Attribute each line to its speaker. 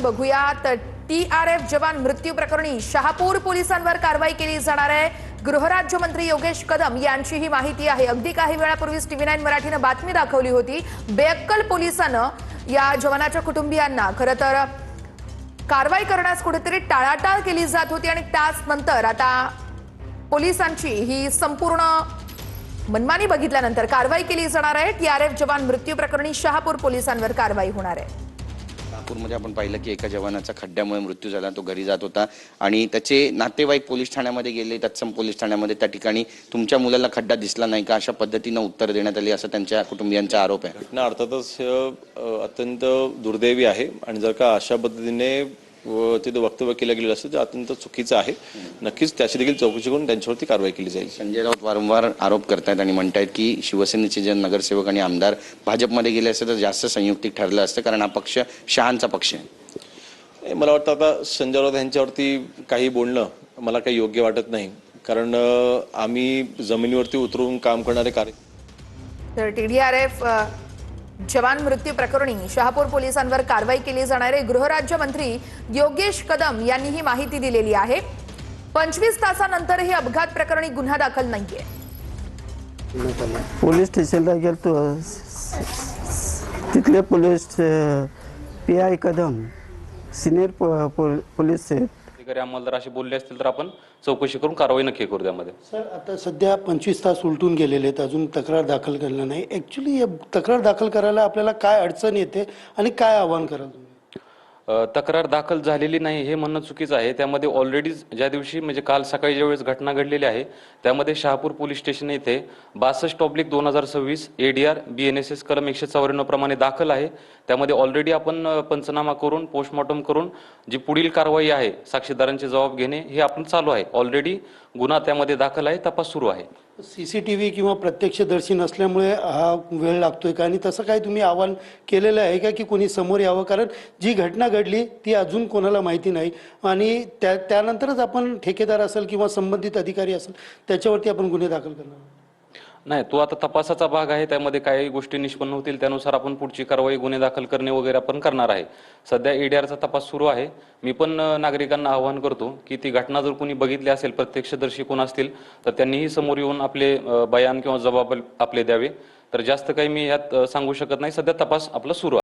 Speaker 1: बघूयात टीआरएफ जवान मृत्यू प्रकरणी शहापूर पोलिसांवर कारवाई केली जाणार आहे। गृहराज्यमंत्री योगेश कदम यांची ही माहिती आहे। अगदी काही वेळापूर्वीच टीव्ही9 मराठीने बातमी दाखवली होती। बेअक्कल पोलिसांनी या जवानाच्या कुटुंबियांना खरं तर कारवाई करण्यास कुठेतरी टाळाटाळ केली जात होती आणि त्यानंतर आता पोलिसांची ही संपूर्ण मनमानी बघितल्यानंतर कारवाई केली जाणार आहे। टीआरएफ जवान मृत्यू प्रकरणी शहापूर पोलिसांवर कारवाई होणार आहे।
Speaker 2: नागपूरमध्ये आपण पाहिलं की एका जवानाचा खड्ड्यामुळे मृत्यू झाला। तो घरी जात होता आणि त्याचे नातेवाईक पोलीस ठाण्यामध्ये गेले। तत्सम पोलीस ठाण्यामध्ये त्या ठिकाणी तुमच्या मुलाला खड्डा दिसला नाही का अशा पद्धतीने उत्तर देण्यात आले असं त्यांच्या कुटुंबियांचा आरोप आहे।
Speaker 3: घटना अर्थातच अत्यंत दुर्दैवी आहे आणि जर का अशा पद्धतीने तिथे वक्तव्य केलं गेलेलं असतं ते अत्यंत चुकीचं आहे। नक्कीच त्याची देखील चौकशी करून त्यांच्यावरती कारवाई केली जाईल।
Speaker 2: संजय राऊत वारंवार आरोप करतायत आणि म्हणतायत की शिवसेनेचे जे नगरसेवक आणि आमदार भाजपमध्ये गेले असते तर जास्त संयुक्तिक ठरलं असतं, कारण हा पक्ष शहांचा पक्ष आहे।
Speaker 3: मला वाटतं आता संजय राऊत यांच्यावरती काही बोलणं मला काही योग्य वाटत नाही, कारण आम्ही जमिनीवरती उतरून काम करणारे कार्य।
Speaker 1: तर टीडीआरएफ जवान मृत्यू प्रकरणी शहापूर पोलिसांवर कारवाई केली जाणार आहे। गृहराज्यमंत्री योगेश कदम यांनी ही माहिती दिलेली आहे। 25 तासानंतर ही अपघात प्रकरणी गुन्हा दाखल नाहीये।
Speaker 4: पोलीस स्टेशनला गेलतो, तिथले police PI Kadam senior police
Speaker 5: अधिकारी अंमलदार असे बोलले असतील तर आपण चौकशी करून कारवाई नक्की करू त्यामध्ये।
Speaker 6: सर, आता सध्या 25 तास उलटून गेलेले आहेत, अजून तक्रार दाखल केलेलं नाही। ॲक्च्युली तक्रार दाखल करायला आपल्याला काय अडचण येते आणि काय आव्हान कराल तुम्ही?
Speaker 5: तक्रार दाखल झालेली नाही हे म्हणणं चुकीचं आहे। त्यामध्ये ऑलरेडी ज्या दिवशी म्हणजे काल सकाळी ज्यावेळेस घटना घडलेली आहे त्यामध्ये शहापूर पोलीस स्टेशन येथे 62/2026 एडीआर बीएनएसएस कलम 194 प्रमाणे दाखल आहे। त्यामध्ये ऑलरेडी आपण पंचनामा करून पोस्टमॉर्टम करून जी पुढील कारवाई आहे साक्षीदारांचे जबाब घेणे हे आपण चालू आहे। ऑलरेडी गुन्हा त्यामध्ये दाखल आहे, तपास सुरू आहे।
Speaker 6: सीसीटीव्ही किंवा प्रत्यक्षदर्शी नसल्यामुळे हा वेळ लागतोय का आणि तसं काही तुम्ही आव्हान केलेलं आहे का की कोणी समोर यावं? कारण जी घटना घडली ती अजून कोणाला माहिती नाही आणि त्यानंतरच आपण ठेकेदार असेल किंवा संबंधित अधिकारी असेल त्याच्यावरती आपण गुन्हे दाखल करणार
Speaker 5: नाही। तो आता तपासाचा भाग आहे, त्यामध्ये काही गोष्टी निष्पन्न होतील त्यानुसार आपण पुढची कारवाई गुन्हे दाखल करणे वगैरे आपण करणार आहे। सध्या एडीआरचा तपास सुरू आहे। मी पण नागरिकांना आवाहन करतो की ती घटना जर कोणी बघितली असेल, प्रत्यक्षदर्शी कोण असतील तर त्यांनीही समोर येऊन आपले बयान किंवा जबाब आपले द्यावे। तर जास्त काही मी यात सांगू शकत नाही, सध्या तपास आपला सुरू आहे।